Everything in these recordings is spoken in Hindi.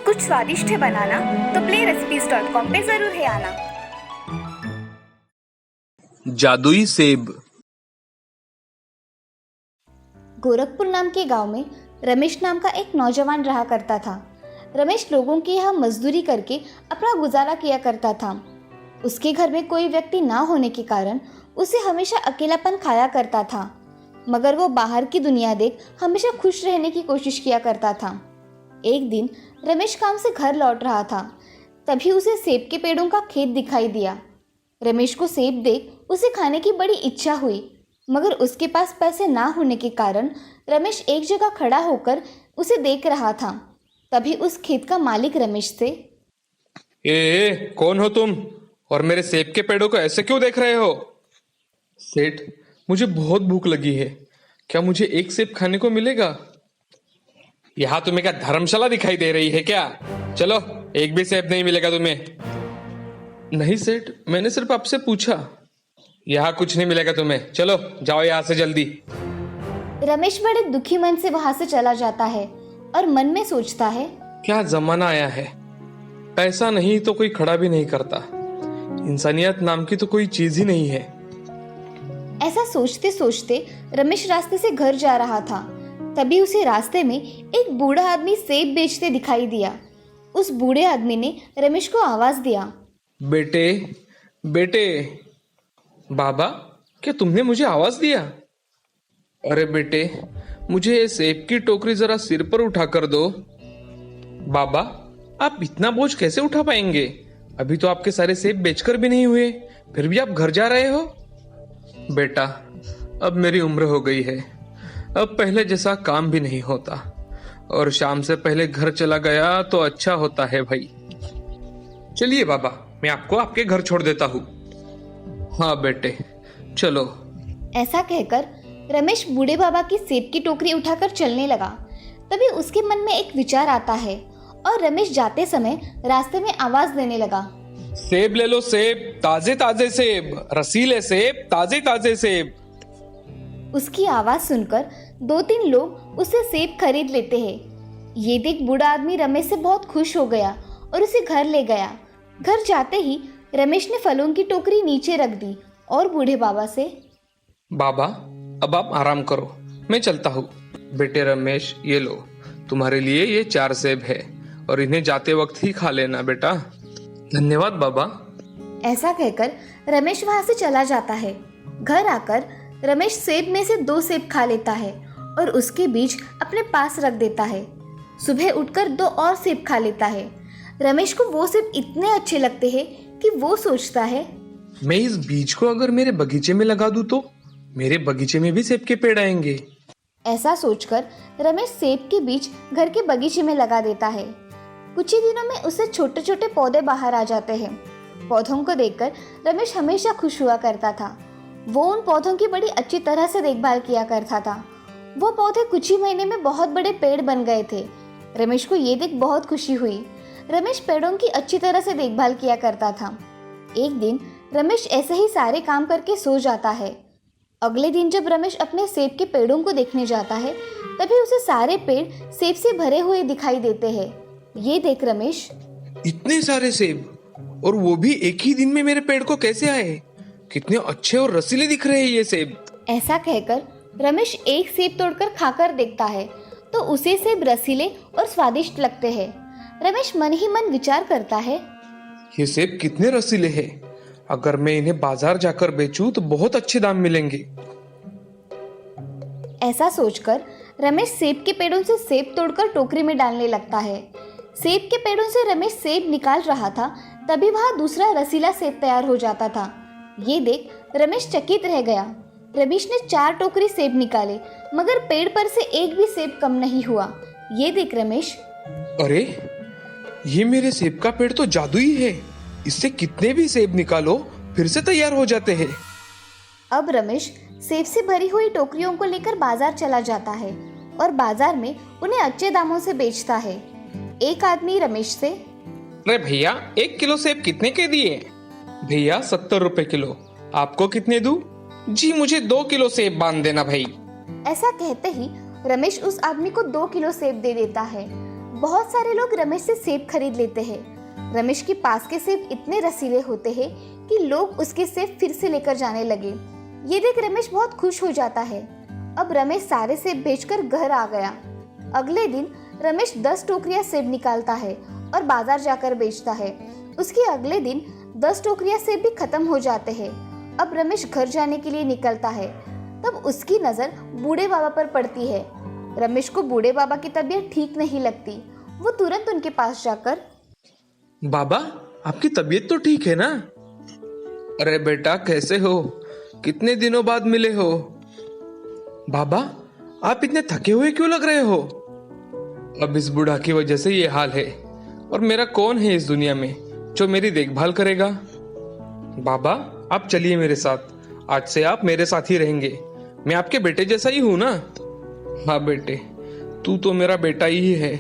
कुछ स्वादिष्ट है बनाना तो playrecipes.com पे जरूर है आना। जादुई सेब। गोरखपुर नाम के गांव में रमेश नाम का एक नौजवान रहा करता था। रमेश लोगों के यहाँ मजदूरी करके अपना गुजारा किया करता था। उसके घर में कोई व्यक्ति ना होने के कारण उसे हमेशा अकेलापन खाया करता था, मगर वो बाहर की दुनिया देख हमेशा खुश रहने की कोशिश किया करता था। एक दिन रमेश काम से घर लौट रहा था, तभी उसे सेब के पेड़ों का खेत दिखाई दिया। रमेश को सेब देख उसे खाने की बड़ी इच्छा हुई, मगर उसके पास पैसे ना होने के कारण रमेश एक जगह खड़ा होकर उसे देख रहा था। तभी उस खेत का मालिक रमेश से, कौन हो तुम और मेरे सेब के पेड़ों को ऐसे क्यों देख रहे हो? सेठ, मुझे बहुत भूख लगी है, क्या मुझे एक सेब खाने को मिलेगा? यहाँ तुम्हें क्या धर्मशाला दिखाई दे रही है क्या? चलो, एक भी सेब नहीं मिलेगा तुम्हें। नहीं सेठ, मैंने सिर्फ आपसे पूछा। यहाँ कुछ नहीं मिलेगा तुम्हें, चलो जाओ यहाँ से जल्दी। रमेश बड़े दुखी मन से वहां से चला जाता है और मन में सोचता है, क्या जमाना आया है, पैसा नहीं तो कोई खड़ा भी नहीं करता, इंसानियत नाम की तो कोई चीज ही नहीं है। ऐसा सोचते सोचते रमेश रास्ते से घर जा रहा था। तभी उसे रास्ते में एक बूढ़ा आदमी सेब बेचते दिखाई दिया। उस बूढ़े आदमी ने रमेश को आवाज दिया, बेटे बेटे। बाबा, क्या तुमने मुझे आवाज दिया? अरे बेटे, मुझे ये सेब की टोकरी जरा सिर पर उठा कर दो। बाबा, आप इतना बोझ कैसे उठा पाएंगे? अभी तो आपके सारे सेब बेचकर भी नहीं हुए, फिर भी आप घर जा रहे हो। बेटा, अब मेरी उम्र हो गई है, अब पहले जैसा काम भी नहीं होता, और शाम से पहले घर चला गया तो अच्छा होता है भाई। चलिए बाबा, मैं आपको आपके घर छोड़ देता हूँ। हाँ बेटे, चलो। ऐसा कहकर रमेश बूढ़े बाबा की सेब की टोकरी उठाकर चलने लगा। तभी उसके मन में एक विचार आता है और रमेश जाते समय रास्ते में आवाज देने लगा, सेब ले लो सेब, ताजे ताजे सेब, रसीले सेब, ताजे ताजे सेब। उसकी आवाज सुनकर 2-3 लोग उससे सेब खरीद लेते हैं। ये देख बूढ़ा आदमी रमेश से बहुत खुश हो गया और उसे घर ले गया। घर जाते ही रमेश ने फलों की टोकरी नीचे रख दी और बूढ़े बाबा से, बाबा, अब आप आराम करो, मैं चलता हूँ। बेटे रमेश, ये लो, तुम्हारे लिए ये 4 सेब है और इन्हें जाते वक्त ही खा लेना बेटा। धन्यवाद बाबा। ऐसा कहकर रमेश वहां से चला जाता है। घर आकर रमेश सेब में से 2 सेब खा लेता है और उसके बीज अपने पास रख देता है। सुबह उठकर 2 और सेब खा लेता है। रमेश को वो सेब इतने अच्छे लगते हैं कि वो सोचता है, मैं इस बीज को अगर मेरे बगीचे में लगा दूं तो मेरे बगीचे में भी सेब के पेड़ आएंगे। ऐसा सोचकर रमेश सेब के बीज घर के बगीचे में लगा देता है। कुछ ही दिनों में उससे छोटे छोटे पौधे बाहर आ जाते हैं। पौधों को देखकर रमेश हमेशा खुश हुआ करता था। वो उन पौधों की बड़ी अच्छी तरह से देखभाल किया करता था। वो पौधे कुछ ही महीने में बहुत बड़े पेड़ बन गए थे। रमेश को ये देख बहुत खुशी हुई। रमेश पेड़ों की अच्छी तरह से देखभाल किया करता था। एक दिन रमेश ऐसे ही सारे काम करके सो जाता है। अगले दिन जब रमेश अपने सेब के पेड़ों को देखने जाता है, तभी उसे सारे पेड़ सेब से भरे हुए दिखाई देते हैं। ये देख रमेश, इतने सारे सेब, और वो भी एक ही दिन में मेरे पेड़ को कैसे आए? कितने अच्छे और रसीले दिख रहे हैं ये सेब। ऐसा कहकर रमेश एक सेब तोड़कर खाकर देखता है तो उसे सेब रसीले और स्वादिष्ट लगते हैं। रमेश मन ही मन विचार करता है, ये सेब कितने रसीले हैं, अगर मैं इन्हें बाजार जाकर बेचूं तो बहुत अच्छे दाम मिलेंगे। ऐसा सोचकर रमेश सेब के पेड़ों से सेब तोड़कर टोकरी में डालने लगता है। सेब के पेड़ों से रमेश सेब निकाल रहा था, तभी वहां दूसरा रसीला सेब तैयार हो जाता था। ये देख रमेश चकित रह गया। रमेश ने 4 टोकरी सेब निकाले, मगर पेड़ पर से एक भी सेब कम नहीं हुआ। ये देख रमेश, अरे, ये मेरे सेब का पेड़ तो जादुई है, इससे कितने भी सेब निकालो फिर से तैयार हो जाते हैं। अब रमेश सेब से भरी हुई टोकरियों को लेकर बाजार चला जाता है और बाजार में उन्हें अच्छे दामों से बेचता है। एक आदमी रमेश से, अरे भैया, 1 किलो सेब कितने के दिए? भैया 70 रुपए किलो, आपको कितने दूं? जी मुझे 2 किलो सेब बांध देना भाई। ऐसा कहते ही रमेश उस आदमी को 2 किलो सेब दे देता है। बहुत सारे लोग रमेश से सेब खरीद लेते हैं। रमेश के पास के सेब इतने रसीले होते हैं कि लोग उसके सेब फिर से लेकर जाने लगे। ये देख रमेश बहुत खुश हो जाता है। अब रमेश सारे सेब बेचकर घर आ गया। अगले दिन रमेश 10 टोकरियां सेब निकालता है और बाजार जाकर बेचता है। उसके अगले दिन 10 टोकरियां सेब भी खत्म हो जाते हैं। अब रमेश घर जाने के लिए निकलता है। तब उसकी नजर बूढ़े बाबा पर पड़ती है। रमेश को बूढ़े बाबा की तबीयत ठीक नहीं लगती। वो तुरंत उनके पास जाकर, बाबा आपकी तबीयत तो ठीक है ना? अरे बेटा कैसे हो, कितने दिनों बाद मिले हो। बाबा आप इतने थके हुए क्यों लग रहे हो? अब इस बूढ़ा की वजह से ये हाल है, और मेरा कौन है इस दुनिया में जो मेरी देखभाल करेगा। बाबा आप चलिए मेरे साथ, आज से आप मेरे साथ ही रहेंगे। मैं आपके बेटे जैसा ही हूं ना? हाँ बेटे, तू तो मेरा बेटा ही है।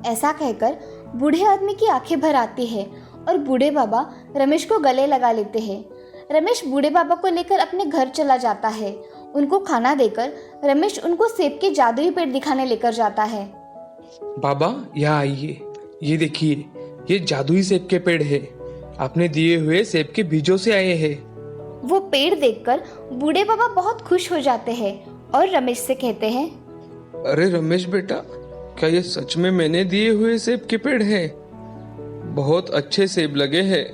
ऐसा कहकर बूढ़े आदमी की आंखें भर आती है और बूढ़े बाबा रमेश को गले लगा लेते हैं। रमेश बूढ़े बाबा को लेकर अपने घर चला जाता है। उनको खाना देकर रमेश उनको सेब के जादुई पेड़ दिखाने लेकर जाता है। बाबा यहाँ आइए, ये देखिए, ये जादुई सेब के पेड़ है। आपने दिए हुए सेब के बीजों से आए हैं। वो पेड़ देखकर बूढ़े बाबा बहुत खुश हो जाते हैं और रमेश से कहते हैं, अरे रमेश बेटा, क्या ये सच में मैंने दिए हुए सेब के पेड़ हैं? बहुत अच्छे सेब लगे हैं।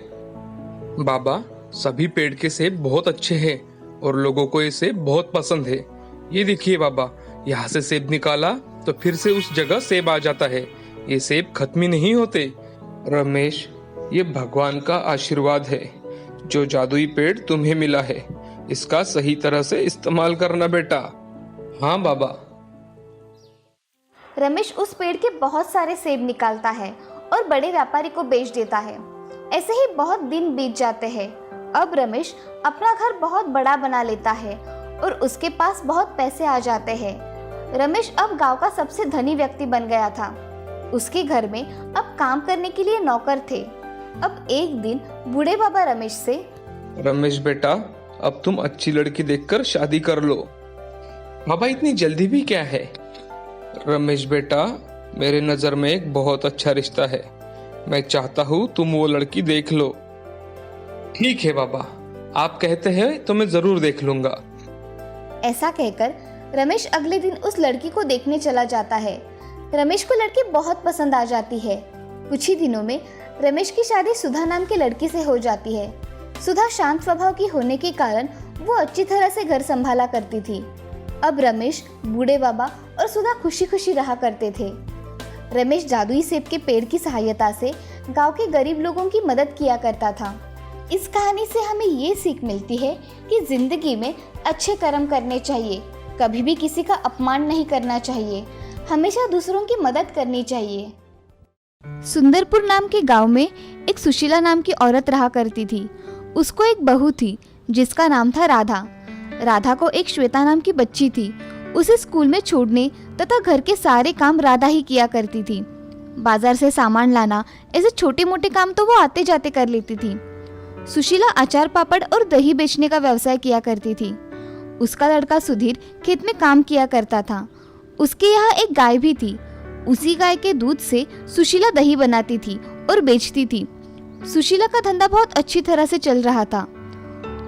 बाबा सभी पेड़ के सेब बहुत अच्छे हैं और लोगों को ये सेब बहुत पसंद है। ये देखिए बाबा, यहाँ से सेब निकाला तो फिर से उस जगह सेब आ जाता है। ये सेब खत्म ही नहीं होते। रमेश, ये भगवान का आशीर्वाद है। जो जादुई पेड़ तुम्हें मिला है, इसका सही तरह से इस्तेमाल करना बेटा। हाँ बाबा। रमेश उस पेड़ के बहुत सारे सेब निकालता है और बड़े व्यापारी को बेच देता है। ऐसे ही बहुत दिन बीत जाते हैं। अब रमेश अपना घर बहुत बड़ा बना लेता है और उसके पास बहुत पैसे आ जाते हैं। रमेश अब गांव का सबसे धनी व्यक्ति बन गया था। उसके घर में अब काम करने के लिए नौकर थे। अब एक दिन बूढ़े बाबा रमेश से, रमेश बेटा, अब तुम अच्छी लड़की देखकर शादी कर लो। बाबा इतनी जल्दी भी क्या है? रमेश बेटा, मेरे नजर में एक बहुत अच्छा रिश्ता है। मैं चाहता हूँ तुम वो लड़की देख लो। ठीक है बाबा, आप कहते हैं तो मैं जरूर देख लूंगा। ऐसा कहकर रमेश अगले दिन उस लड़की को देखने चला जाता है। रमेश को लड़की बहुत पसंद आ जाती है। कुछ ही दिनों में रमेश की शादी सुधा नाम की लड़की से हो जाती है। सुधा शांत स्वभाव की होने के कारण वो अच्छी तरह से घर संभाला करती थी। अब रमेश, बूढ़े बाबा और सुधा खुशी खुशी रहा करते थे। रमेश जादुई सेब के पेड़ की सहायता से गांव के गरीब लोगों की मदद किया करता था। इस कहानी से हमें ये सीख मिलती है कि जिंदगी में अच्छे कर्म करने चाहिए, कभी भी किसी का अपमान नहीं करना चाहिए, हमेशा दूसरों की मदद करनी चाहिए। सुंदरपुर नाम के गांव में एक सुशीला नाम की औरत रहा करती थी। उसको एक बहू थी जिसका नाम था राधा। राधा को एक श्वेता नाम की बच्ची थी। उसे स्कूल में छोड़ने तथा घर के सारे काम राधा ही किया करती थी। बाजार से सामान लाना, ऐसे छोटे मोटे काम तो वो आते जाते कर लेती थी। सुशीला अचार पापड़ और दही बेचने का व्यवसाय किया करती थी। उसका लड़का सुधीर खेत में काम किया करता था। उसके यहाँ एक गाय भी थी। उसी गाय के दूध से सुशीला दही बनाती थी और बेचती थी। सुशीला का धंधा बहुत अच्छी तरह से चल रहा था।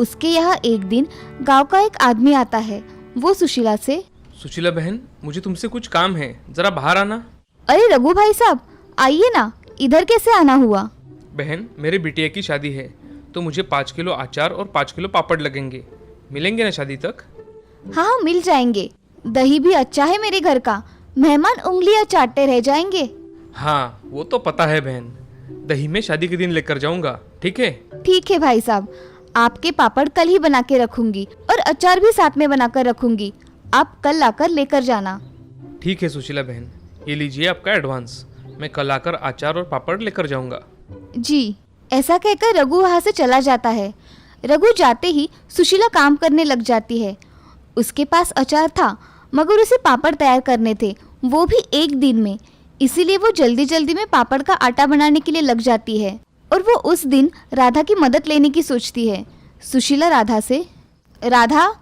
उसके यहाँ एक दिन गांव का एक आदमी आता है। वो सुशीला से, सुशीला बहन, मुझे तुमसे कुछ काम है, जरा बाहर आना। अरे रघु भाई साहब, आइए ना, इधर कैसे आना हुआ? बहन, मेरे बिटिया की शादी है तो मुझे 5 किलो अचार और 5 किलो पापड़ लगेंगे। मिलेंगे ना शादी तक? हाँ मिल जाएंगे। दही भी अच्छा है मेरे घर का, मेहमान उंगलियां चाटते रह जाएंगे। हाँ वो तो पता है बहन, दही में शादी के दिन लेकर जाऊंगा। ठीक है? ठीक है भाई साहब, आपके पापड़ कल ही बना के रखूंगी और अचार भी साथ में बनाकर रखूंगी। आप कल आकर लेकर जाना। ठीक है सुशीला बहन, ये लीजिए आपका एडवांस। मैं कल आकर अचार और पापड़ लेकर जाऊंगा। जी। ऐसा कहकर रघु वहाँ से चला जाता है। रघु जाते ही सुशीला काम करने लग जाती है। उसके पास अचार था मगर उसे पापड़ तैयार करने थे, वो भी एक दिन में। इसीलिए वो जल्दी जल्दी में पापड़ का आटा बनाने के लिए लग जाती है और वो उस दिन राधा की मदद लेने की सोचती है। सुशीला राधा से, राधा,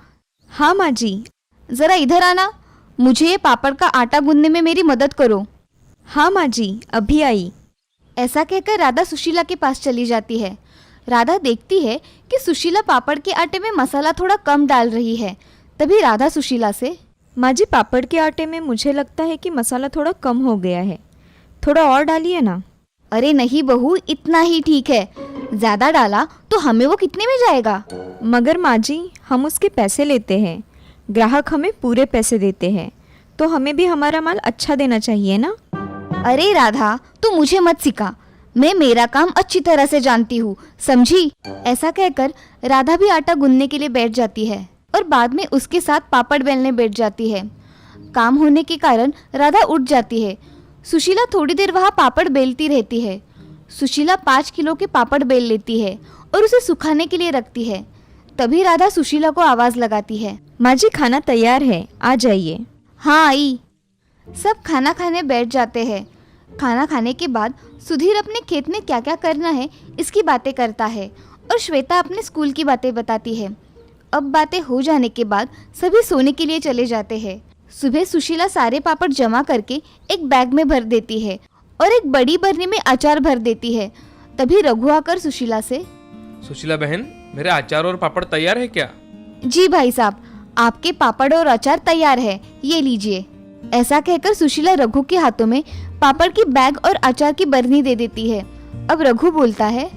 हाँ माँ जी। ज़रा इधर आना, मुझे ये पापड़ का आटा गूंदने में मेरी मदद करो। हाँ माँ जी, अभी आई। ऐसा कहकर राधा सुशीला के पास चली जाती है। राधा देखती है कि सुशीला पापड़ के आटे में मसाला थोड़ा कम डाल रही है। तभी राधा सुशीला से, माँ जी, पापड़ के आटे में मुझे लगता है कि मसाला थोड़ा कम हो गया है, थोड़ा और डालिए ना। अरे नहीं बहू, इतना ही ठीक है, ज़्यादा डाला तो हमें वो कितने में जाएगा? मगर माँ जी, हम उसके पैसे लेते हैं, ग्राहक हमें पूरे पैसे देते हैं, तो हमें भी हमारा माल अच्छा देना चाहिए ना। अरे राधा, तू मुझे मत सिखा, मैं मेरा काम अच्छी तरह से जानती हूँ, समझी? ऐसा कहकर राधा भी आटा गूंदने के लिए बैठ जाती है और बाद में उसके साथ पापड़ बेलने बैठ जाती है। काम होने के कारण राधा उठ जाती है। सुशीला थोड़ी देर वहाँ पापड़ बेलती रहती है। सुशीला 5 किलो के पापड़ बेल लेती है और उसे सुखाने के लिए रखती है। तभी राधा सुशीला को आवाज़ लगाती है, माँ जी, खाना तैयार है, आ जाइए। हाँ आई। सब खाना खाने बैठ जाते हैं। खाना खाने के बाद सुधीर अपने खेत में क्या क्या करना है इसकी बातें करता है और श्वेता अपने स्कूल की बातें बताती है। अब बातें हो जाने के बाद सभी सोने के लिए चले जाते हैं। सुबह सुशीला सारे पापड़ जमा करके एक बैग में भर देती है और एक बड़ी बरनी में अचार भर देती है। तभी रघु आकर सुशीला से, सुशीला बहन, मेरे अचार और पापड़ तैयार है क्या? जी भाई साहब, आपके पापड़ और अचार तैयार है, ये लीजिए। ऐसा कहकर सुशीला रघु के हाथों में पापड़ की बैग और अचार की बरनी दे देती है। अब रघु बोलता है,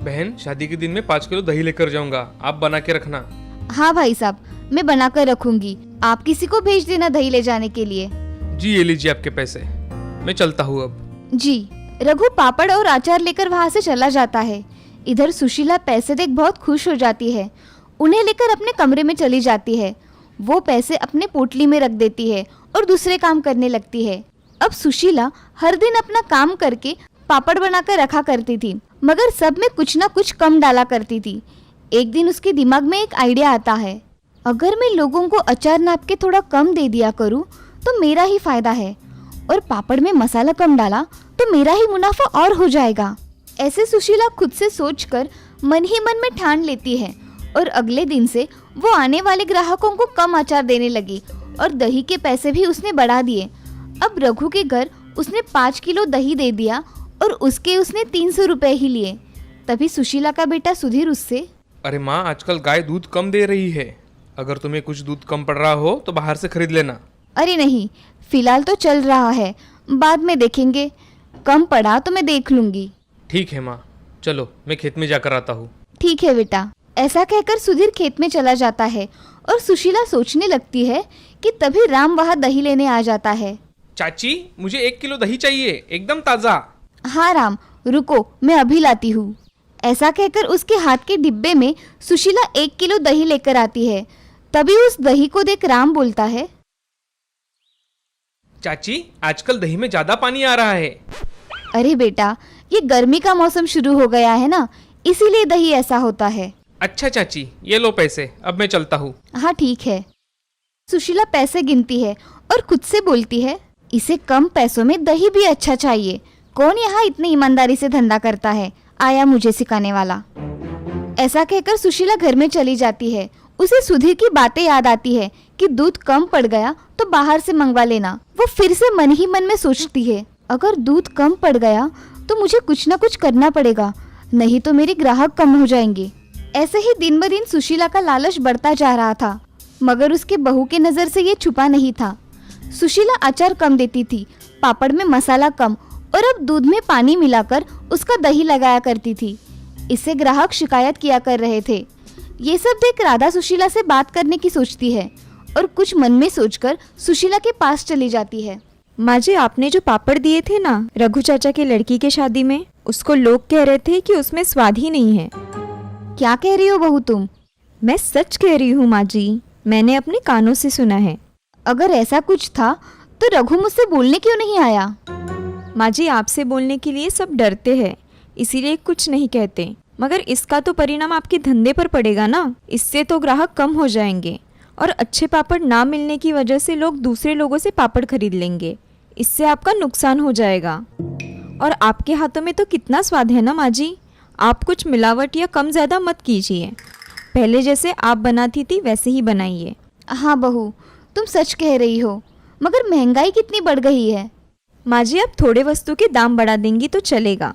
बहन, शादी के दिन में 5 किलो दही लेकर जाऊंगा, आप बना के रखना। हाँ भाई साहब, मैं बना कर रखूंगी, आप किसी को भेज देना दही ले जाने के लिए। जी, ये लीजिए आपके पैसे, मैं चलता हूँ अब। जी। रघु पापड़ और अचार लेकर वहाँ से चला जाता है। इधर सुशीला पैसे देख बहुत खुश हो जाती है। उन्हें लेकर अपने कमरे में चली जाती है। वो पैसे अपने पोटली में रख देती है और दूसरे काम करने लगती है। अब सुशीला हर दिन अपना काम करके पापड़ बनाकर रखा करती थी, मगर सब में कुछ ना कुछ कम डाला करती थी। एक दिन उसके दिमाग में एक आइडिया आता है, अगर मैं लोगों को अचार नाप के थोड़ा कम दे दिया करूं तो मेरा ही फायदा है, और पापड़ में मसाला कम डाला तो मेरा ही मुनाफा और हो जाएगा। ऐसे सुशीला खुद से सोचकर मन ही मन में ठान लेती है और अगले दिन से वो आने वाले ग्राहकों को कम अचार देने लगी और दही के पैसे भी उसने बढ़ा दिए। अब रघु के घर उसने 5 किलो दही दे दिया और उसने 300 रुपए ही लिए। तभी सुशीला का बेटा सुधीर उससे, अरे माँ, आजकल गाय दूध कम दे रही है, अगर तुम्हें कुछ दूध कम पड़ रहा हो तो बाहर से खरीद लेना। अरे नहीं, फिलहाल तो चल रहा है, बाद में देखेंगे, कम पड़ा तो मैं देख लूंगी। ठीक है माँ, चलो मैं खेत में जाकर आता हूँ। ठीक है बेटा। ऐसा कहकर सुधीर खेत में चला जाता है और सुशीला सोचने लगती है कि तभी राम वहाँ दही लेने आ जाता है। चाची, मुझे 1 किलो दही चाहिए, एकदम ताज़ा। हाँ राम, रुको, मैं अभी लाती हूँ। ऐसा कहकर उसके हाथ के डिब्बे में सुशीला 1 किलो दही लेकर आती है। तभी उस दही को देख राम बोलता है, चाची, आजकल दही में ज़्यादा पानी आ रहा है। अरे बेटा, ये गर्मी का मौसम शुरू हो गया है ना, इसीलिए दही ऐसा होता है। अच्छा चाची, ये लो पैसे, अब मैं चलता हूँ। हाँ ठीक है। सुशीला पैसे गिनती है और खुद से बोलती है, इसे कम पैसों में दही भी अच्छा चाहिए। कौन यहाँ इतनी ईमानदारी से धंधा करता है, आया मुझे सिखाने वाला। ऐसा कहकर सुशीला घर में चली जाती है। उसे सुधीर की बातें याद आती है कि दूध कम पड़ गया तो बाहर से मंगवा लेना। वो फिर से मन ही मन में सोचती है, अगर दूध कम पड़ गया तो मुझे कुछ ना कुछ करना पड़ेगा, नहीं तो मेरे ग्राहक कम हो जाएंगे। ऐसे ही दिन ब दिन सुशीला का लालच बढ़ता जा रहा था, मगर उसके बहू के नज़र से ये छुपा नहीं था। सुशीला अचार कम देती थी, पापड़ में मसाला कम और अब दूध में पानी मिलाकर उसका दही लगाया करती थी। इससे ग्राहक शिकायत किया कर रहे थे। ये सब देख राधा सुशीला से बात करने की सोचती है और कुछ मन में सोचकर सुशीला के पास चली जाती है। माँ जी, आपने जो पापड़ दिए थे ना रघु चाचा की लड़की के शादी में, उसको लोग कह रहे थे कि उसमें स्वाद ही नहीं है। क्या कह रही हो बहू तुम? मैं सच कह रही हूँ माँ जी, मैंने अपने कानों से सुना है। अगर ऐसा कुछ था तो रघु मुझसे बोलने क्यों नहीं आया? माँ जी, आपसे बोलने के लिए सब डरते हैं, इसीलिए कुछ नहीं कहते। मगर इसका तो परिणाम आपके धंधे पर पड़ेगा ना, इससे तो ग्राहक कम हो जाएंगे और अच्छे पापड़ ना मिलने की वजह से लोग दूसरे लोगों से पापड़ खरीद लेंगे। इससे आपका नुकसान हो जाएगा। और आपके हाथों में तो कितना स्वाद है ना माँ जी, आप कुछ मिलावट या कम ज़्यादा मत कीजिए। पहले जैसे आप बनाती थी वैसे ही बनाइए। हाँ बहू, तुम सच कह रही हो, मगर महंगाई कितनी बढ़ गई है। माँ जी, आप थोड़े वस्तु के दाम बढ़ा देंगी तो चलेगा,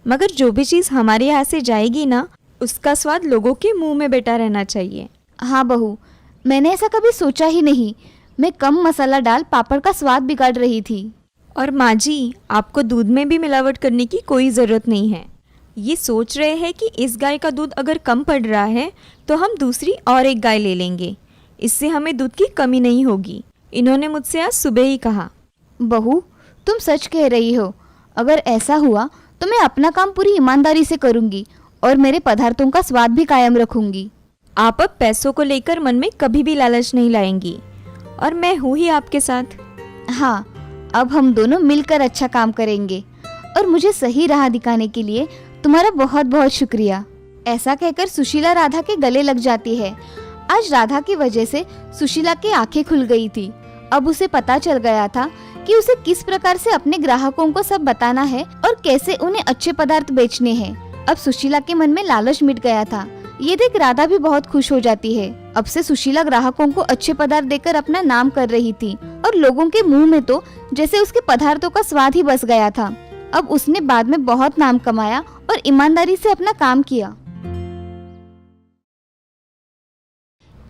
मगर जो भी चीज़ हमारे यहाँ से जाएगी ना, उसका स्वाद लोगों के मुंह में बैठा रहना चाहिए। हाँ बहू, मैंने ऐसा कभी सोचा ही नहीं। मैं कम मसाला डाल पापड़ का स्वाद बिगाड़ रही थी। और माँ जी, आपको दूध में भी मिलावट करने की कोई ज़रूरत नहीं है। ये सोच रहे हैं कि इस गाय का दूध अगर कम पड़ रहा है तो हम दूसरी और एक गाय ले लेंगे, इससे हमें दूध की कमी नहीं होगी। इन्होंने मुझसे आज सुबह ही कहा। बहू, तुम सच कह रही हो। अगर ऐसा हुआ तो मैं अपना काम पूरी ईमानदारी से करूँगी और मेरे पदार्थों का स्वाद भी कायम रखूँगी। आप अब पैसों को लेकर मन में कभी भी लालच नहीं लाएंगी, और मैं हूँ ही आपके साथ। हाँ, अब हम दोनों मिलकर अच्छा काम करेंगे, और मुझे सही राह दिखाने के लिए तुम्हारा बहुत बहुत शुक्रिया। ऐसा कहकर सुशीला राधा के गले लग जाती है। आज राधा की वजह से सुशीला की आंखें खुल गई थी। अब उसे पता चल गया था कि उसे किस प्रकार से अपने ग्राहकों को सब बताना है और कैसे उन्हें अच्छे पदार्थ बेचने हैं। अब सुशीला के मन में लालच मिट गया था। ये देख राधा भी बहुत खुश हो जाती है। अब से सुशीला ग्राहकों को अच्छे पदार्थ देकर अपना नाम कर रही थी, और लोगों के मुंह में तो जैसे उसके पदार्थों का स्वाद ही बस गया था। अब उसने बाद में बहुत नाम कमाया और ईमानदारी से अपना काम किया।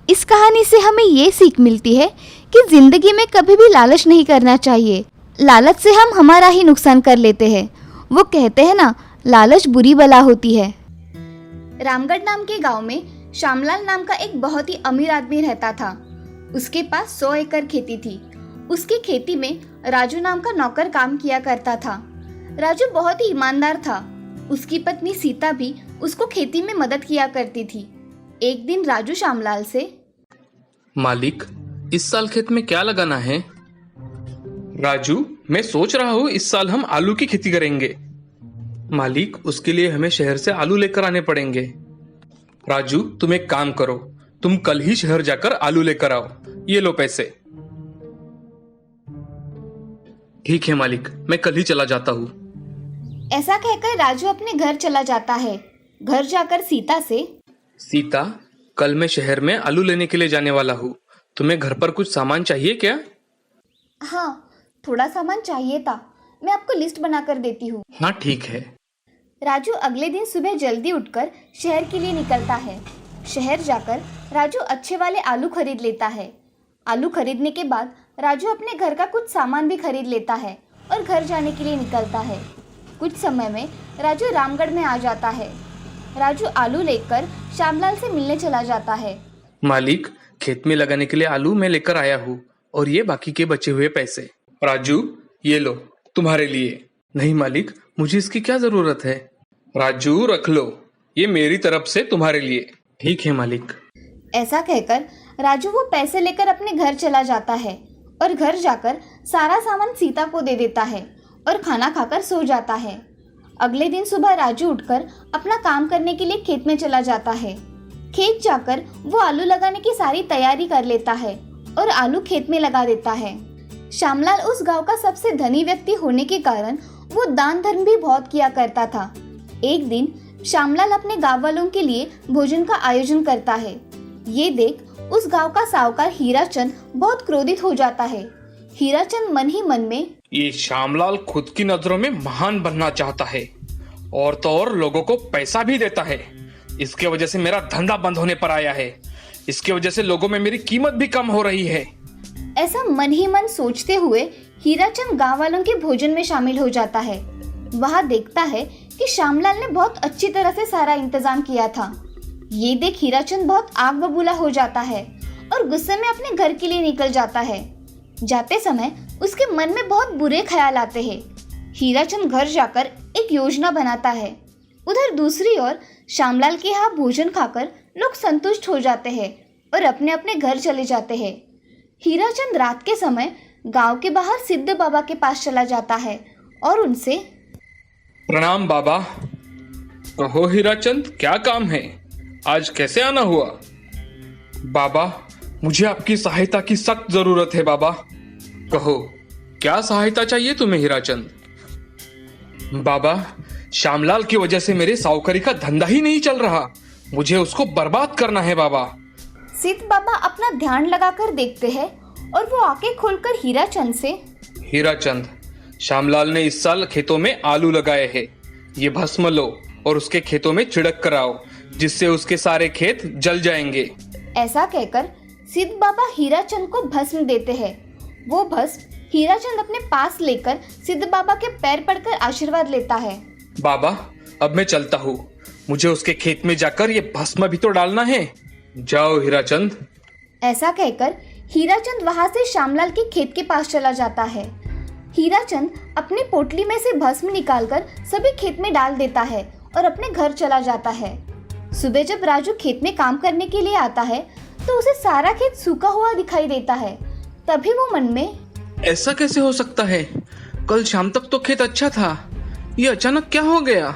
इस कहानी से हमें ये सीख मिलती है कि जिंदगी में कभी भी लालच नहीं करना चाहिए। लालच से हम हमारा ही नुकसान कर लेते हैं। वो कहते हैं ना, लालच बुरी बला होती है। रामगढ़ नाम के गांव में श्यामलाल नाम का एक बहुत ही अमीर आदमी रहता था। उसके पास 100 एकड़ खेती थी। उसकी खेती में राजू नाम का नौकर काम किया करता था। राजू बहुत ही ईमानदार था। उसकी पत्नी सीता भी उसको खेती में मदद किया करती थी। एक दिन राजू श्यामलाल से, मालिक, इस साल खेत में क्या लगाना है? राजू, मैं सोच रहा हूँ इस साल हम आलू की खेती करेंगे। मालिक, उसके लिए हमें शहर से आलू लेकर आने पड़ेंगे। राजू, तुम एक काम करो, तुम कल ही शहर जाकर आलू लेकर आओ। ये लो पैसे। ठीक है मालिक, मैं कल ही चला जाता हूँ। ऐसा कहकर राजू अपने घर चला जाता है। घर जाकर सीता से, सीता, कल मैं शहर में आलू लेने के लिए जाने वाला हूँ। तुम्हें घर पर कुछ सामान चाहिए क्या? हाँ, थोड़ा सामान चाहिए था। मैं आपको लिस्ट बनाकर देती हूँ। हाँ ठीक है। राजू अगले दिन सुबह जल्दी उठकर शहर के लिए निकलता है। शहर जाकर राजू अच्छे वाले आलू खरीद लेता है। आलू खरीदने के बाद राजू अपने घर का कुछ सामान भी खरीद लेता है और घर जाने के लिए निकलता है। कुछ समय में राजू रामगढ़ में आ जाता है। राजू आलू लेकर श्यामलाल से मिलने चला जाता है। मालिक, खेत में लगाने के लिए आलू मैं लेकर आया हूँ, और ये बाकी के बचे हुए पैसे। राजू, ये लो, तुम्हारे लिए। नहीं मालिक, मुझे इसकी क्या जरूरत है? राजू, रख लो, ये मेरी तरफ से तुम्हारे लिए। ठीक है मालिक। ऐसा कहकर राजू वो पैसे लेकर अपने घर चला जाता है और घर जाकर सारा सामान सीता को दे देता है और खाना खाकर सो जाता है। अगले दिन सुबह राजू उठकर अपना काम करने के लिए खेत में चला जाता है। खेत जाकर वो आलू लगाने की सारी तैयारी कर लेता है और आलू खेत में लगा देता है। श्यामलाल उस गांव का सबसे धनी व्यक्ति होने के कारण वो दान धर्म भी बहुत किया करता था। एक दिन श्यामलाल अपने गांव वालों के लिए भोजन का आयोजन करता है। ये देख उस गांव का साहूकार हीराचंद बहुत क्रोधित हो जाता है। हीराचंद मन ही मन में, ये श्यामलाल खुद की नजरों में महान बनना चाहता है, और तो और लोगों को पैसा भी देता है। इसके वजह से मेरा धंधा बंद होने पर आया है। इसके वजह से लोगों में मेरी कीमत भी कम हो रही है। ऐसा मन ही मन सोचते हुए हीराचंद गांव वालों के भोजन में शामिल हो जाता है। वहाँ देखता है कि श्यामलाल ने बहुत अच्छी तरह से सारा इंतजाम किया था। ये देख हीराचंद बहुत आग बबूला हो जाता है और गुस्से में अपने घर के लिए निकल जाता है। जाते समय उसके मन में बहुत बुरे ख्याल आते हैं। हीराचंद घर जाकर एक योजना बनाता है। उधर दूसरी ओर श्यामलाल के यहाँ भोजन खाकर लोग संतुष्ट हो जाते हैं और अपने अपने घर चले जाते हैं। हीराचंद रात के समय गांव के बाहर सिद्ध बाबा के पास चला जाता है और उनसे, प्रणाम बाबा। कहो हीराचंद, क्या काम है? आज कैसे आना हुआ? बाबा, मुझे आपकी सहायता की सख्त जरूरत है बाबा। कहो, क्या सहायता चाहिए तुम्हें हीराचंद? बाबा, श्यामलाल की वजह से मेरे साहूकारी का धंधा ही नहीं चल रहा। मुझे उसको बर्बाद करना है बाबा। सिद्ध बाबा अपना ध्यान लगाकर देखते हैं और वो आंखें खोलकर हीराचंद से, हीराचंद, श्यामलाल ने इस साल खेतों में आलू लगाए हैं। ये भस्म लो और उसके खेतों में छिड़क कर आओ, जिससे उसके सारे खेत जल जाएंगे। ऐसा कहकर सिद्ध बाबा हीराचंद को भस्म देते हैं। वो भस्म हीराचंद अपने पास लेकर सिद्ध बाबा के पैर पड़कर आशीर्वाद लेता है। बाबा, अब मैं चलता हूँ। मुझे उसके खेत में जाकर ये भस्म भी तो डालना है। जाओ हीराचंद। ऐसा कहकर हीराचंद वहां से श्यामलाल के खेत के पास चला जाता है। हीराचंद अपनी पोटली में से भस्म निकालकर सभी खेत में डाल देता है और अपने घर चला जाता है। सुबह जब राजू खेत में काम करने के लिए आता है तो उसे सारा खेत सूखा हुआ दिखाई देता है। तभी वो मन में, ऐसा कैसे हो सकता है? कल शाम तक तो खेत अच्छा था, ये अचानक क्या हो गया?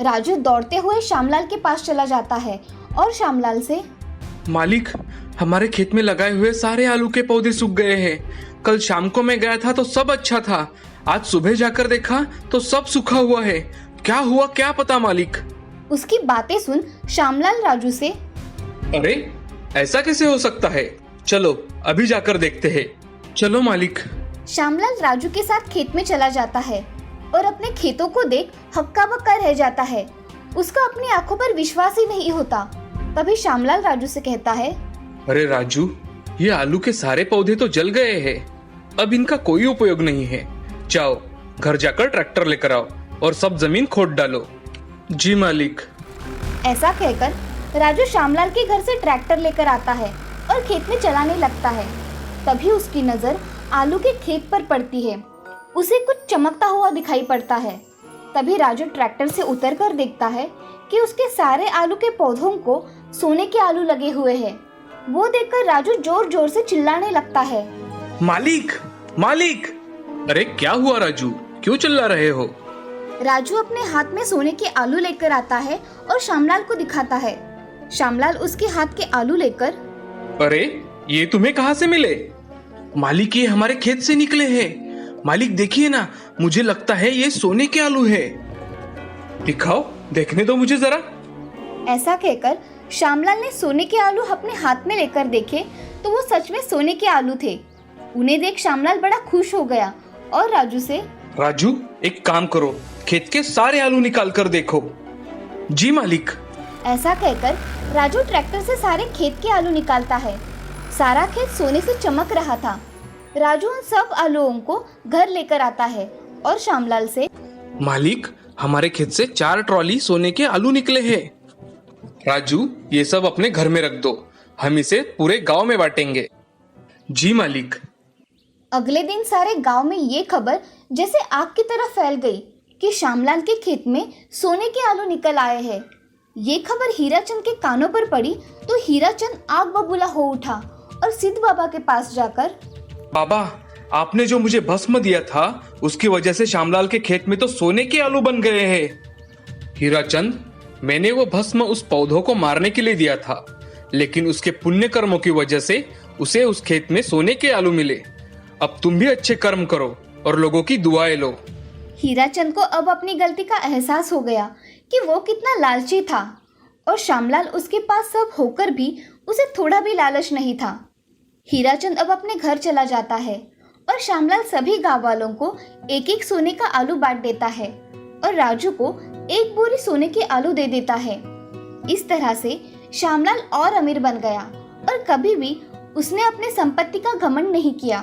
राजू दौड़ते हुए श्यामलाल के पास चला जाता है और श्यामलाल से, मालिक, हमारे खेत में लगाए हुए सारे आलू के पौधे सूख गए हैं। कल शाम को मैं गया था तो सब अच्छा था, आज सुबह जाकर देखा तो सब सूखा हुआ है। क्या हुआ क्या पता मालिक। उसकी बातें सुन श्यामलाल राजू से, अरे ऐसा कैसे हो सकता है? चलो अभी जाकर देखते हैं। चलो मालिक। श्यामलाल राजू के साथ खेत में चला जाता है और अपने खेतों को देख हक्का बक्का रह जाता है। उसका अपनी आंखों पर विश्वास ही नहीं होता। तभी श्यामलाल राजू से कहता है, अरे राजू, ये आलू के सारे पौधे तो जल गए हैं, अब इनका कोई उपयोग नहीं है। जाओ घर जाकर ट्रैक्टर लेकर आओ और सब जमीन खोद डालो। जी मालिक। ऐसा कहकर राजू श्यामलाल के घर से ट्रैक्टर लेकर आता है और खेत में चलाने लगता है। तभी उसकी नजर आलू के खेत पर पड़ती है। उसे कुछ चमकता हुआ दिखाई पड़ता है। तभी राजू ट्रैक्टर से उतरकर देखता है कि उसके सारे आलू के पौधों को सोने के आलू लगे हुए हैं। वो देखकर राजू जोर जोर से चिल्लाने लगता है, मालिक, मालिक। अरे क्या हुआ राजू, क्यों चिल्ला रहे हो? राजू अपने हाथ में सोने के आलू लेकर आता है और श्यामलाल को दिखाता है। श्यामलाल उसके हाथ के आलू लेकर, अरे ये तुम्हें कहाँ से मिले? मालिक, ये हमारे खेत से निकले हैं। मालिक देखिए ना, मुझे लगता है ये सोने के आलू है। दिखाओ, देखने दो मुझे जरा। ऐसा कहकर श्यामलाल ने सोने के आलू अपने हाथ में लेकर देखे तो वो सच में सोने के आलू थे। उन्हें देख श्यामलाल बड़ा खुश हो गया और राजू से, राजू एक काम करो, खेत के सारे आलू निकाल कर देखो। जी मालिक। ऐसा कहकर राजू ट्रैक्टर से सारे खेत के आलू निकालता है। सारा खेत सोने से चमक रहा था। राजू उन सब आलूओं को घर लेकर आता है और श्यामलाल से, मालिक, हमारे खेत से 4 ट्रॉली सोने के आलू निकले हैं। राजू ये सब अपने घर में रख दो, हम इसे पूरे गांव में बांटेंगे। जी मालिक। अगले दिन सारे गांव में ये खबर जैसे आग की तरह फैल गई कि श्यामलाल के खेत में सोने के आलू निकल आए हैं। ये खबर हीराचंद के कानों पर पड़ी तो हीराचंद आग बबूला हो उठा और सिद्ध बाबा के पास जाकर, बाबा, आपने जो मुझे भस्म दिया था उसकी वजह से श्यामलाल के खेत में तो सोने के आलू बन गए हैं। हीराचंद, मैंने वो भस्म उस पौधों को मारने के लिए दिया था, लेकिन उसके पुण्य कर्मों की वजह से उसे उस खेत में सोने के आलू मिले। अब तुम भी अच्छे कर्म करो और लोगों की दुआएं लो। हीराचंद को अब अपनी गलती का एहसास हो गया कि वो कितना लालची था और श्यामलाल उसके पास सब होकर भी उसे थोड़ा भी लालच नहीं था। हीराचंद अब अपने घर चला जाता है और श्यामलाल सभी गांव वालों को एक एक सोने का आलू बांट देता है और राजू को एक बोरी सोने के आलू दे देता है। इस तरह से श्यामलाल और अमीर बन गया और कभी भी उसने अपने संपत्ति का घमंड नहीं किया।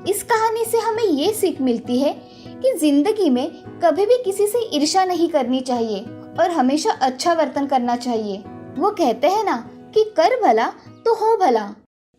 इस कहानी से हमें ये सीख मिलती है कि जिंदगी में कभी भी किसी से ईर्ष्या नहीं करनी चाहिए और हमेशा अच्छा वर्तन करना चाहिए। वो कहते हैं ना कि कर भला तो हो भला।